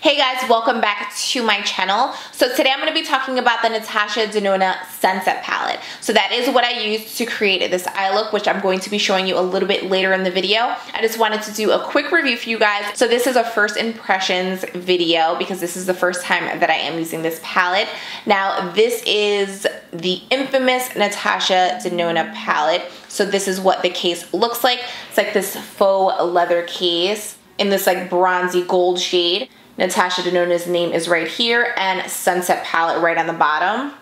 Hey guys, welcome back to my channel. So today I'm going to be talking about the Natasha Denona Sunset Palette. So that is what I used to create this eye look, which I'm going to be showing you a little bit later in the video. I just wanted to do a quick review for you guys. So this is a first impressions video because this is the first time that I am using this palette. Now this is the infamous Natasha Denona palette. So this is what the case looks like. It's like this faux leather case in this like bronzy gold shade. Natasha Denona's name is right here and Sunset Palette right on the bottom.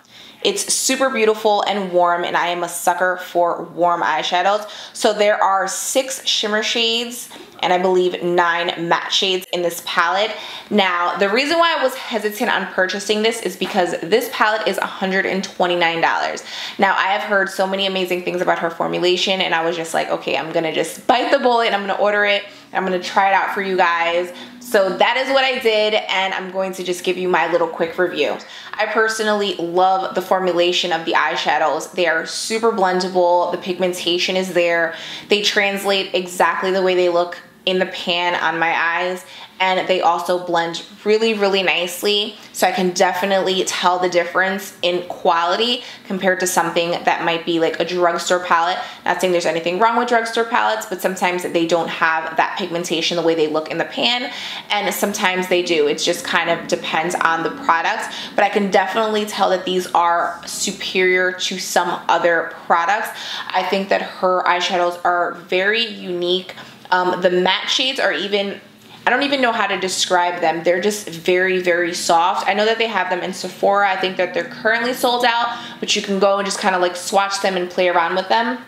It's super beautiful and warm, and I am a sucker for warm eyeshadows. So there are 6 shimmer shades and I believe 9 matte shades in this palette. Now, the reason why I was hesitant on purchasing this is because this palette is $129. Now, I have heard so many amazing things about her formulation, and I was just like, okay, I'm gonna just bite the bullet and I'm gonna order it. I'm gonna try it out for you guys. So that is what I did, and I'm going to just give you my little quick review. I personally love the formulation of the eyeshadows. They are super blendable. The pigmentation is there. They translate exactly the way they look in the pan on my eyes, and they also blend really, really nicely. So I can definitely tell the difference in quality compared to something that might be like a drugstore palette. Not saying there's anything wrong with drugstore palettes, but sometimes they don't have that pigmentation the way they look in the pan, and sometimes they do. It just kind of depends on the product, but I can definitely tell that these are superior to some other products. I think that her eyeshadows are very unique. The matte shades are even, I don't even know how to describe them. They're just very, very soft. I know that they have them in Sephora. I think that they're currently sold out, but you can go and just kind of like swatch them and play around with them.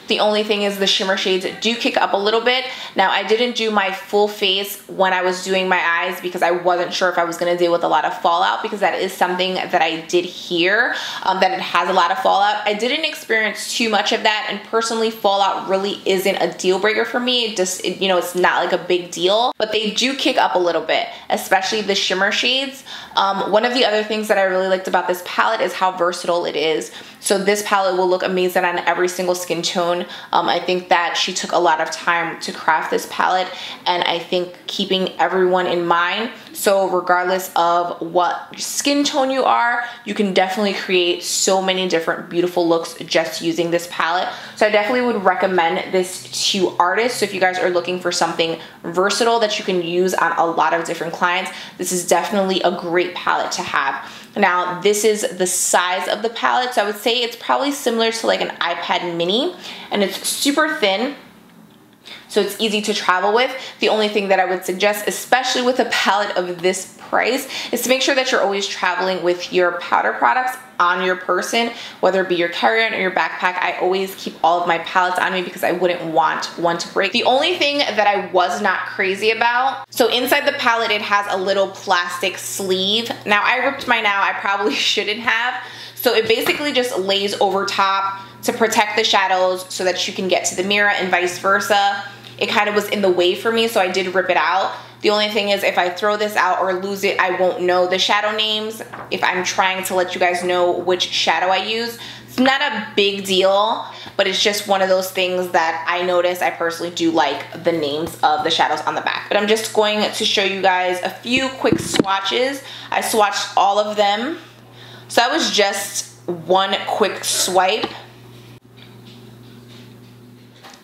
The only thing is the shimmer shades do kick up a little bit. Now, I didn't do my full face when I was doing my eyes because I wasn't sure if I was going to deal with a lot of fallout, because that is something that I did hear, that it has a lot of fallout. I didn't experience too much of that, and personally, fallout really isn't a deal breaker for me. It just, you know, it's not like a big deal, but they do kick up a little bit, especially the shimmer shades. One of the other things that I really liked about this palette is how versatile it is. So this palette will look amazing on every single skin tone. I think that she took a lot of time to craft this palette, and I think keeping everyone in mind. So regardless of what skin tone you are, you can definitely create so many different beautiful looks just using this palette. So I definitely would recommend this to artists. So if you guys are looking for something versatile that you can use on a lot of different clients, this is definitely a great palette to have. Now, this is the size of the palette, so I would say it's probably similar to like an iPad mini, and it's super thin, so it's easy to travel with. The only thing that I would suggest, especially with a palette of this price, is to make sure that you're always traveling with your powder products on your person, whether it be your carry-on or your backpack. I always keep all of my palettes on me because I wouldn't want one to break. The only thing that I was not crazy about, so inside the palette it has a little plastic sleeve. Now I ripped mine out, I probably shouldn't have. So it basically just lays over top to protect the shadows so that you can get to the mirror and vice versa. It kind of was in the way for me, so I did rip it out. The only thing is if I throw this out or lose it, I won't know the shadow names if I'm trying to let you guys know which shadow I use. It's not a big deal, but it's just one of those things that I notice. I personally do like the names of the shadows on the back. But I'm just going to show you guys a few quick swatches. I swatched all of them. So that was just one quick swipe.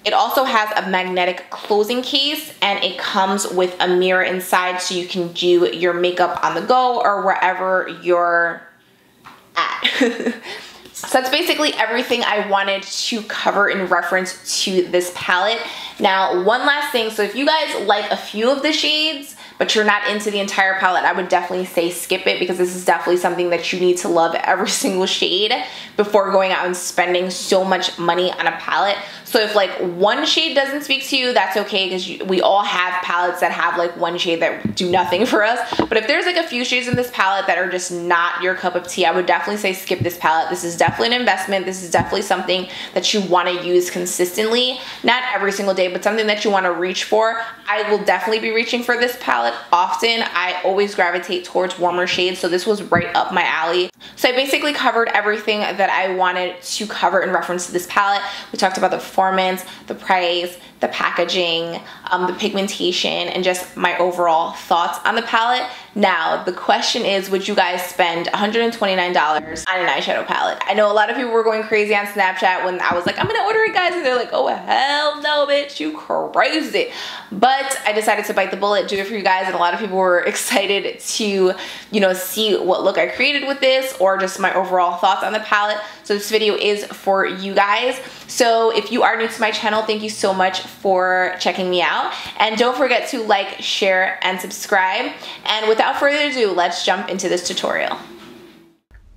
It also has a magnetic closing case, and it comes with a mirror inside so you can do your makeup on the go or wherever you're at. So that's basically everything I wanted to cover in reference to this palette. Now, one last thing. So if you guys like a few of the shades, but you're not into the entire palette, I would definitely say skip it, because this is definitely something that you need to love every single shade before going out and spending so much money on a palette. So if like one shade doesn't speak to you, that's okay, because we all have palettes that have like one shade that do nothing for us. But if there's like a few shades in this palette that are just not your cup of tea, I would definitely say skip this palette. This is definitely an investment. This is definitely something that you want to use consistently, not every single day, but something that you want to reach for. I will definitely be reaching for this palette often. I always gravitate towards warmer shades, so this was right up my alley. So I basically covered everything that I wanted to cover in reference to this palette. We talked about the performance, the price, the packaging, the pigmentation, and just my overall thoughts on the palette. Now, the question is, would you guys spend $129 on an eyeshadow palette? I know a lot of people were going crazy on Snapchat when I was like, I'm gonna order it, guys, and they're like, oh, hell no, bitch, you crazy. But I decided to bite the bullet, do it for you guys, and a lot of people were excited to, you know, see what look I created with this, or just my overall thoughts on the palette. So this video is for you guys. So if you are new to my channel, thank you so much for checking me out. And don't forget to like, share, and subscribe. And without further ado, let's jump into this tutorial.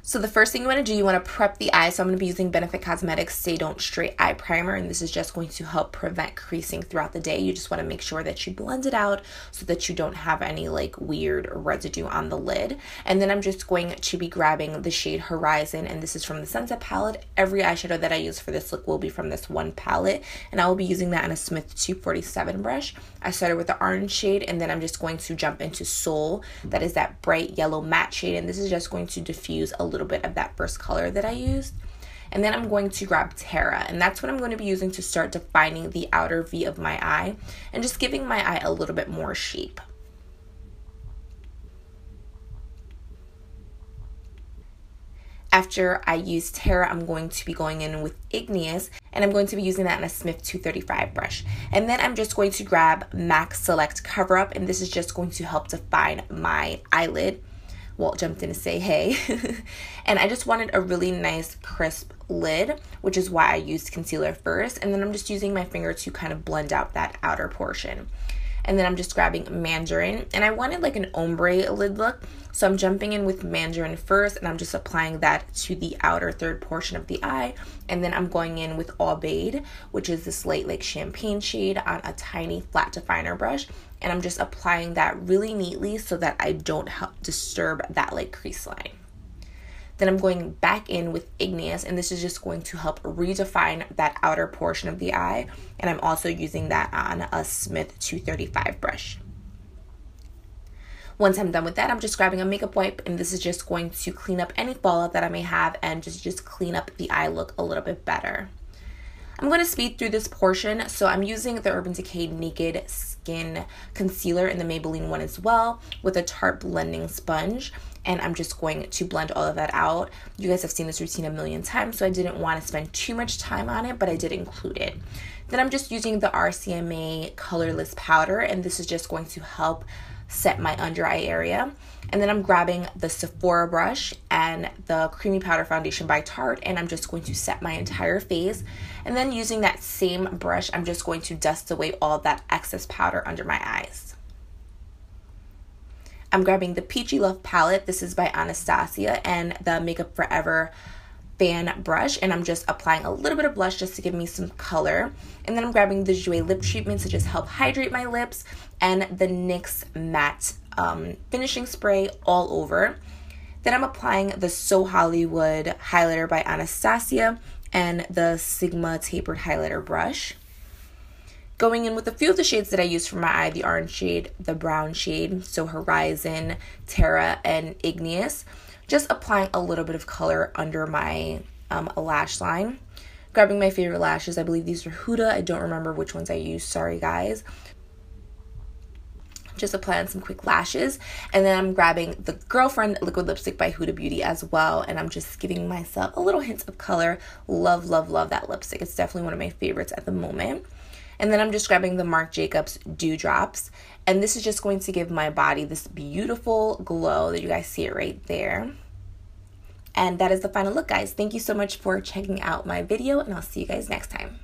So the first thing you want to do, you want to prep the eye. So I'm going to be using Benefit Cosmetics Stay Don't Straight Eye Primer, and this is just going to help prevent creasing throughout the day. You just want to make sure that you blend it out so that you don't have any like weird residue on the lid. And then I'm just going to be grabbing the shade Horizon, and this is from the Sunset palette. Every eyeshadow that I use for this look will be from this one palette, and I will be using that on a Smith 247 brush. I started with the orange shade, and then I'm just going to jump into Soul. That is that bright yellow matte shade, and this is just going to diffuse a little bit of that first color that I used. And then I'm going to grab Terra, and that's what I'm going to be using to start defining the outer V of my eye and just giving my eye a little bit more shape. After I use Terra, I'm going to be going in with Igneous, and I'm going to be using that in a Smith 235 brush. And then I'm just going to grab MAC Select Cover Up, and this is just going to help define my eyelid. Walt jumped in to say hey. And I just wanted a really nice crisp lid, which is why I used concealer first. And then I'm just using my finger to kind of blend out that outer portion. And then I'm just grabbing Mandarin, and I wanted like an ombre lid look, so I'm jumping in with Mandarin first, and I'm just applying that to the outer third portion of the eye. And then I'm going in with Aubade, which is this light like champagne shade, on a tiny flat definer brush, and I'm just applying that really neatly so that I don't help disturb that like crease line. Then I'm going back in with Igneous, and this is just going to help redefine that outer portion of the eye, and I'm also using that on a Smith 235 brush. Once I'm done with that, I'm just grabbing a makeup wipe, and this is just going to clean up any fallout that I may have and just clean up the eye look a little bit better. I'm going to speed through this portion, so I'm using the Urban Decay Naked Skin Concealer in the Maybelline one as well, with a Tarte blending sponge, and I'm just going to blend all of that out. You guys have seen this routine a million times, so I didn't want to spend too much time on it, but I did include it. Then I'm just using the RCMA Colorless powder, and this is just going to help set my under eye area. And then I'm grabbing the Sephora brush and the Creamy Powder Foundation by Tarte, and I'm just going to set my entire face. And then using that same brush, I'm just going to dust away all of that excess powder under my eyes. I'm grabbing the Peachy Love palette. This is by Anastasia, and the Makeup Forever fan brush, and I'm just applying a little bit of blush just to give me some color. And then I'm grabbing the Jouer Lip Treatment to just help hydrate my lips, and the NYX Matte finishing spray all over. Then I'm applying the So Hollywood highlighter by Anastasia and the Sigma tapered highlighter brush. Going in with a few of the shades that I used for my eye, the orange shade, the brown shade, so Horizon, Terra, and Igneous. Just applying a little bit of color under my lash line. Grabbing my favorite lashes. I believe these are Huda. I don't remember which ones I used. Sorry, guys. Just applying some quick lashes. And then I'm grabbing the Girlfriend liquid lipstick by Hudabeauty as well. And I'm just giving myself a little hint of color. Love, love, love that lipstick. It's definitely one of my favorites at the moment. And then I'm just grabbing the Marc Jacobs Dewdrops. And this is just going to give my body this beautiful glow that you guys see it right there. And that is the final look, guys. Thank you so much for checking out my video, and I'll see you guys next time.